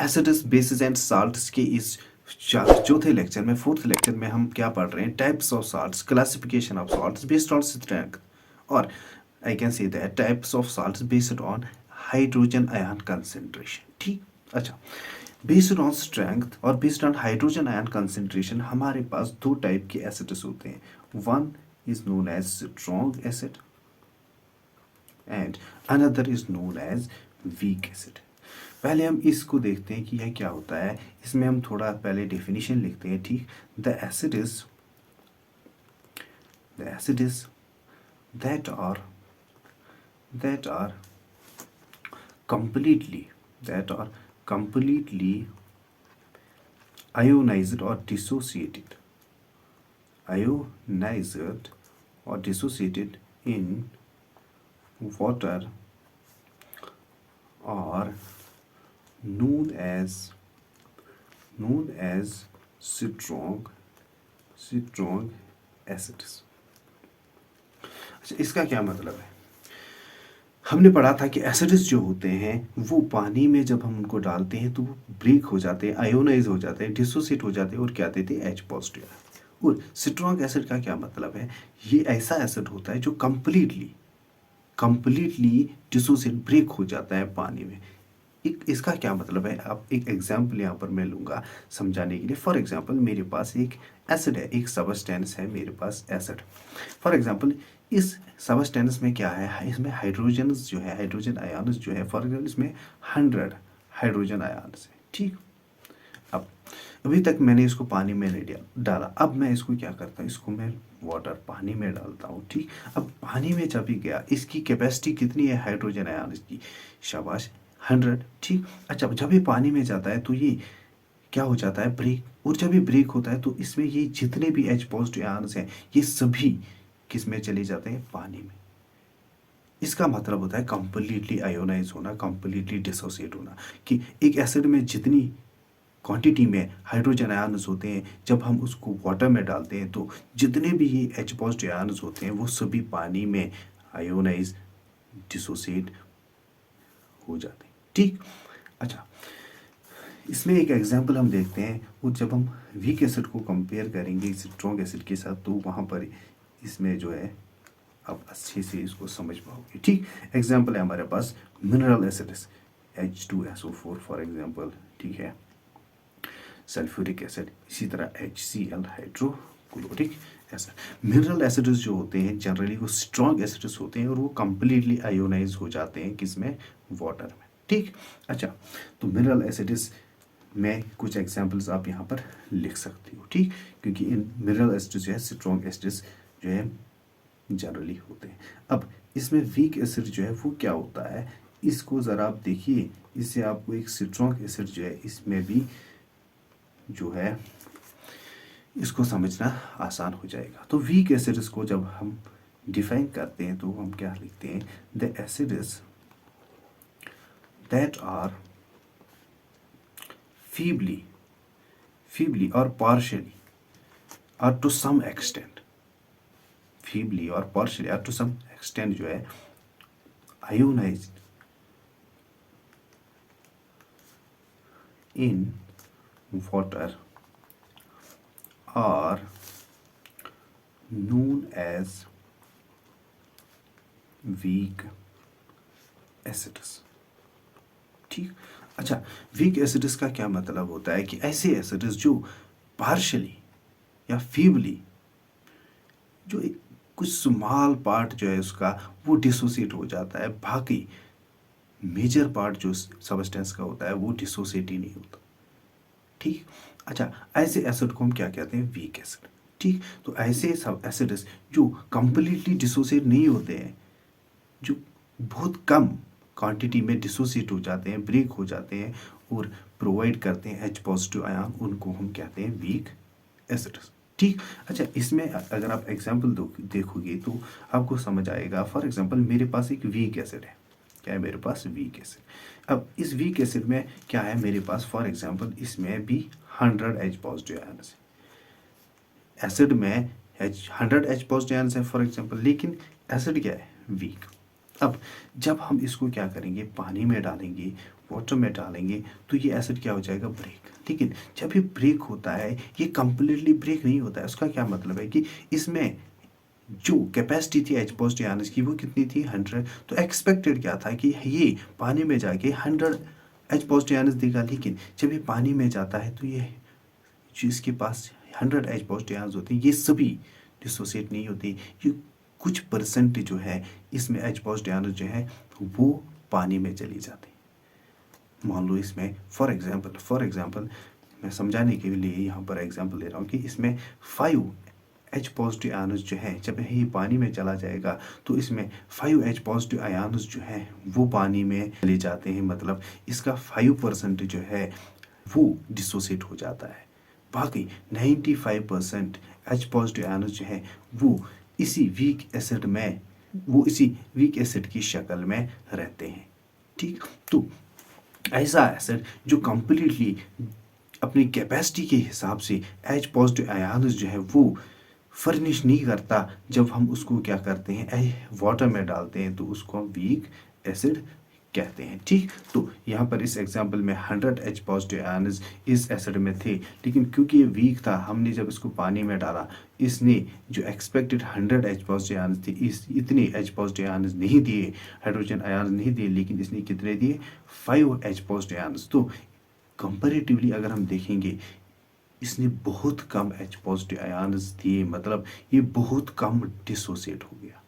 Acids bases and salts के इस चौथे लेक्चर में, फोर्थ लेक्चर में हम क्या पढ़ रहे हैं? Types of salts, classification of salts based on strength, और I can say that types of salts based on hydrogen ion concentration. ठीक, अच्छा, बेस्ड ऑन स्ट्रेंथ और based on hydrogen ion concentration हमारे पास दो टाइप के एसिड्स होते हैं। One is known as strong acid and another is known as weak acid. पहले हम इसको देखते हैं कि यह क्या होता है। इसमें हम थोड़ा पहले डेफिनेशन लिखते हैं। ठीक, the acid is that are completely ionized or dissociated in water are known as strong acids। अच्छा, इसका क्या मतलब है? हमने पढ़ा था कि एसिड्स जो होते हैं वो पानी में जब हम उनको डालते हैं तो वो ब्रेक हो जाते हैं, आयोनाइज हो जाते हैं, डिसोसिएट हो जाते हैं और क्या देते हैं? H positive. और स्ट्रॉन्ग एसिड का क्या मतलब है? ये ऐसा एसिड होता है जो कंप्लीटली डिसोसिएट, ब्रेक हो जाता है पानी में। इसका क्या मतलब है? आप एक एग्जाम्पल यहाँ पर मैं लूँगा समझाने के लिए। फॉर एग्जाम्पल, मेरे पास एक एसिड है, एक सबस्टेंस है मेरे पास एसिड। फॉर एग्जाम्पल, इस सबस्टेंस में क्या है? इसमें हाइड्रोजन जो है, हाइड्रोजन आयन्स जो है, फॉर एग्जाम्पल इसमें 100 हाइड्रोजन आयन्स है। ठीक, अब अभी तक मैंने इसको पानी में नहीं डाला। अब मैं इसको क्या करता हूँ? इसको मैं वाटर, पानी में डालता हूँ। ठीक, अब पानी में जब भी गया, इसकी कैपेसिटी कितनी है हाइड्रोजन आयन की? शाबाश, 100। ठीक, अच्छा, जब भी पानी में जाता है तो ये क्या हो जाता है? ब्रेक। और जब ये ब्रेक होता है तो इसमें ये जितने भी H पॉजिटिव आयन्स हैं ये सभी किस में चले जाते हैं? पानी में। इसका मतलब होता है कंप्लीटली आयोनाइज होना, कंप्लीटली डिसोसिएट होना। कि एक एसिड में जितनी क्वांटिटी में हाइड्रोजन आयन्स होते हैं, जब हम उसको वाटर में डालते हैं तो जितने भी ये H पॉजिटिव आयन्स होते हैं वो सभी पानी में आयोनाइज, डिसोसिएट हो जाते हैं। ठीक, अच्छा, इसमें एक एग्जांपल हम देखते हैं। वो जब हम वीक एसिड को कंपेयर करेंगे स्ट्रॉन्ग एसिड के साथ तो वहाँ पर इसमें जो है आप अच्छे से इसको समझ पाओगे। ठीक, एग्जांपल है हमारे पास mineral acids, H2SO4 for example. ठीक है, सल्फ्यूरिक एसिड, इसी तरह HCl hydrochloric acid. Mineral acids जो होते हैं जनरली वो स्ट्रॉन्ग एसिड्स होते हैं और वो कंप्लीटली आयोनाइज हो जाते हैं किसमें? वाटर में। ठीक, अच्छा, तो मिनरल एसिड्स में कुछ एग्जांपल्स आप यहाँ पर लिख सकती हो। ठीक, क्योंकि इन मिनरल एसिड्स जो है स्ट्रॉन्ग एसिड्स जो है जनरली होते हैं। अब इसमें वीक एसिड जो है वो क्या होता है? इसको ज़रा आप देखिए, इससे आपको एक स्ट्रॉन्ग एसिड जो है इसमें भी जो है इसको समझना आसान हो जाएगा। तो वीक एसिड्स को जब हम डिफाइन करते हैं तो हम क्या लिखते हैं? The acids that are feebly or partially or to some extent, feebly or partially or to some extent जो है ionized in water are known as weak acids। ठीक, अच्छा, वीक एसिड्स का क्या मतलब होता है? कि ऐसे एसिड्स जो पार्शली या फीबली, जो कुछ स्मॉल पार्ट जो है उसका वो डिसोसिएट हो जाता है, बाकी मेजर पार्ट जो सबस्टेंस का होता है वो डिसोसिएट ही नहीं होता। ठीक, अच्छा, ऐसे एसिड को हम क्या कहते हैं? Weak acid. ठीक, तो ऐसे सब एसिड्स जो कंप्लीटली डिसोसिएट नहीं होते हैं, जो बहुत कम क्वांटिटी में डिसोसिएट हो जाते हैं, ब्रेक हो जाते हैं और प्रोवाइड करते हैं H पॉजिटिव आयन, उनको हम कहते हैं वीक एसिड्स। ठीक, अच्छा, इसमें अगर आप एग्जांपल देखोगे तो आपको समझ आएगा। फॉर एग्जांपल, मेरे पास एक वीक एसिड है। क्या है मेरे पास? Weak acid. अब इस वीक एसिड में क्या है मेरे पास? फॉर एग्जांपल, इसमें भी 100 H पॉजिटिव आयन है। एसिड में 100 H पॉजिटिव आयन है फॉर एग्जांपल, लेकिन एसिड क्या है? वीक। अब जब हम इसको क्या करेंगे? पानी में डालेंगे, वाटर में डालेंगे तो ये एसिड क्या हो जाएगा, ब्रेक। लेकिन जब ये ब्रेक होता है, ये कंप्लीटली ब्रेक नहीं होता है। उसका क्या मतलब है कि इसमें जो कैपेसिटी थी एच पॉजिटिव आयंस की वो कितनी थी, 100। तो एक्सपेक्टेड क्या था कि ये पानी में जाके 100 एच पॉजिटिव आयंस देगा। लेकिन जब ये पानी में जाता है तो ये जो इसके पास 100 एच पॉजिटिव आयंस होते हैं ये सभी डिसोसिएट नहीं होते। ये कुछ परसेंट जो है इसमें एच पॉजिटिव आयंस जो है वो पानी में चली जाते हैं। मान लो इसमें फॉर एग्जांपल मैं समझाने के लिए यहाँ पर एग्जांपल ले रहा हूँ कि इसमें 5 एच पॉजिटिव आयंस जो है जब ये पानी में चला जाएगा तो इसमें 5 एच पॉजिटिव आयंस जो है वो पानी में चले जाते हैं। मतलब इसका 5% जो है वो डिसोसिएट हो जाता है। बाकी 95% एच पॉजिटिव आयंस जो है वो इसी वीक एसिड की शक्ल में रहते हैं। ठीक, तो ऐसा एसिड जो कंप्लीटली अपनी कैपेसिटी के हिसाब से एच पॉजिटिव आयंस जो है वो फर्निश नहीं करता, जब हम उसको क्या करते हैं वाटर में डालते हैं तो उसको हम वीक एसिड कहते हैं। ठीक, तो यहाँ पर इस एग्जांपल में 100 एच पॉजिटिव आयंस इस एसिड में थे, लेकिन क्योंकि ये वीक था हमने जब इसको पानी में डाला इसने जो एक्सपेक्टेड 100 एच पॉजिटिव आयंस थे इतने एच पॉजिटिव आयंस नहीं दिए, हाइड्रोजन आयंस नहीं दिए, लेकिन इसने कितने दिए, 5 एच पॉजिटिव आयंस। तो कंपैरेटिवली अगर हम देखेंगे इसने बहुत कम एच पॉजिटिव आयंस दिए, मतलब ये बहुत कम डिसोसिएट हो गया।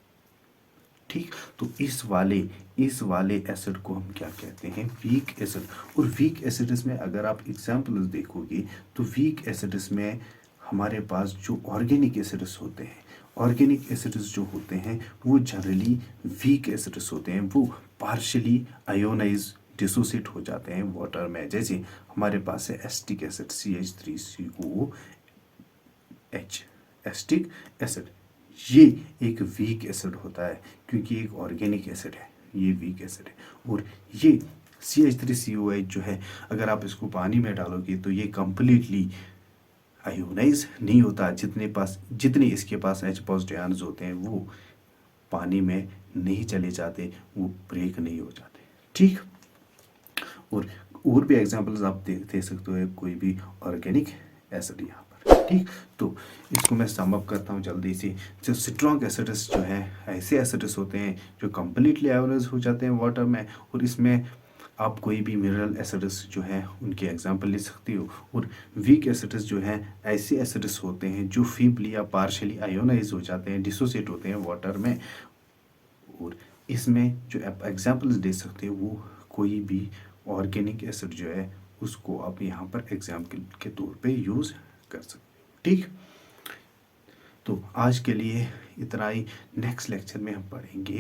ठीक, तो इस वाले एसिड को हम क्या कहते हैं, वीक एसिड। और वीक एसिड्स में अगर आप एग्जांपल्स देखोगे तो वीक एसिड्स में हमारे पास जो ऑर्गेनिक एसिड्स होते हैं, ऑर्गेनिक एसिड्स जो होते हैं वो जनरली वीक एसिड्स होते हैं, वो पार्शियली आयोनाइज डिसोसिएट हो जाते हैं वाटर में। जैसे हमारे पास है acetic acid CH3COH, acetic acid, ये एक वीक एसिड होता है क्योंकि एक ऑर्गेनिक एसिड है, ये वीक एसिड है। और ये CH3COH जो है अगर आप इसको पानी में डालोगे तो ये कंप्लीटली आयोनाइज नहीं होता, जितने इसके पास एच पॉजिटिव आयंस होते हैं वो पानी में नहीं चले जाते, वो ब्रेक नहीं हो जाते। ठीक, और भी एग्जांपल्स आप दे सकते हो कोई भी ऑर्गेनिक एसिड यहाँ पर। ठीक, तो इसको मैं सम अप करता हूँ जल्दी से। जो स्ट्रॉन्ग एसिड्स जो है ऐसे एसिड्स होते हैं जो कंप्लीटली आयोनाइज हो जाते हैं वाटर में, और इसमें आप कोई भी मिनरल एसिड्स जो है उनके एग्जांपल ले सकते हो। और वीक एसिड्स जो हैं ऐसे एसिड्स होते हैं जो फीबली या पार्शियली आयोनाइज हो जाते हैं, डिसोसिएट होते हैं वाटर में। और इसमें जो आप एग्जांपल्स दे सकते हो वो कोई भी ऑर्गेनिक एसिड जो है उसको आप यहाँ पर एग्जाम्पल के तौर पे यूज़ कर सकते हो। ठीक, तो आज के लिए इतना ही। नेक्स्ट लेक्चर में हम पढ़ेंगे